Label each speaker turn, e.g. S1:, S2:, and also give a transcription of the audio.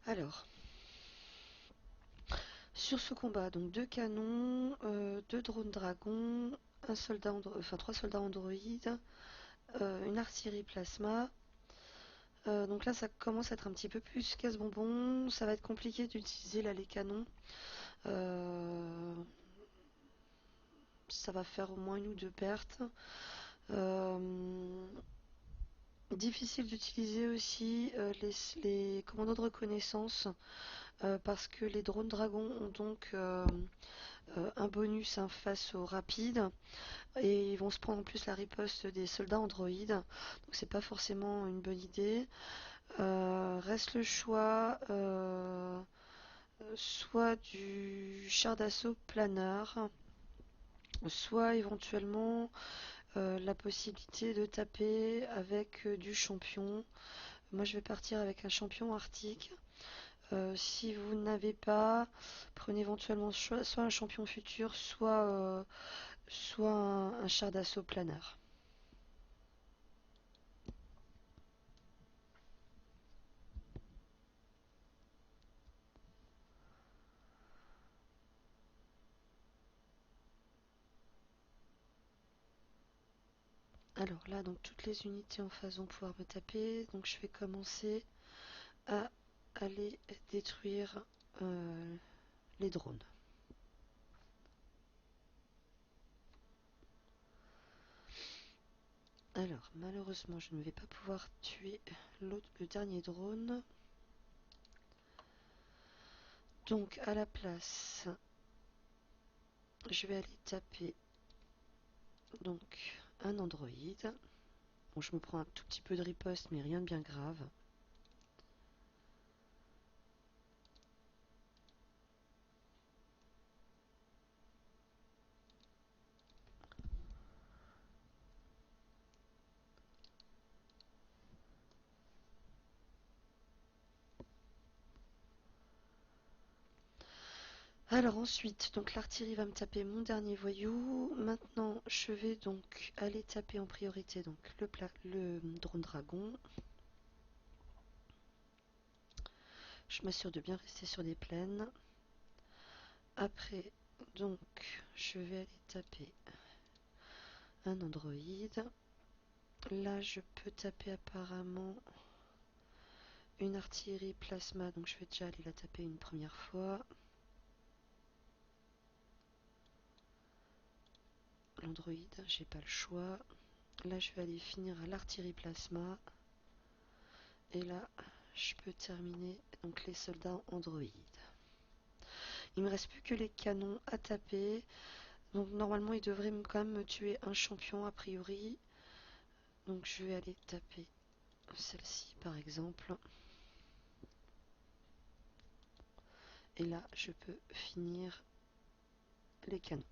S1: Alors, sur ce combat, donc deux canons, deux drones dragons, un soldat enfin trois soldats androïdes, une artillerie plasma. Donc là, ça commence à être un petit peu plus casse-bonbon. Ça va être compliqué d'utiliser là les canons. Euh, Ça va faire au moins une ou deux pertes. Euh, Difficile d'utiliser aussi les commandos de reconnaissance parce que les drones dragons ont donc un bonus face au rapide et ils vont se prendre en plus la riposte des soldats androïdes. Donc c'est pas forcément une bonne idée. Reste le choix soit du char d'assaut planeur, soit éventuellement la possibilité de taper avec du champion. Moi je vais partir avec un champion arctique. Si vous n'avez pas, prenez éventuellement soit un champion futur, soit un char d'assaut planeur. Alors là, donc toutes les unités en face vont pouvoir me taper. Donc je vais commencer à aller détruire les drones. Alors malheureusement, je ne vais pas pouvoir tuer le dernier drone. Donc à la place, je vais aller taper donc un androïde. Bon, je me prends un tout petit peu de riposte, mais rien de bien grave. Alors ensuite, donc l'artillerie va me taper mon dernier voyou. Maintenant, je vais donc aller taper en priorité donc le drone dragon. Je m'assure de bien rester sur des plaines. Après, donc, je vais aller taper un androïde. Là, je peux taper apparemment une artillerie plasma, donc je vais déjà aller la taper une première fois. L'androïde, j'ai pas le choix. Là, je vais aller finir à l'artillerie plasma. Et là, je peux terminer donc les soldats androïdes. Il me reste plus que les canons à taper. Donc normalement, il devrait quand même me tuer un champion a priori. Donc je vais aller taper celle-ci par exemple. Et là, je peux finir les canons.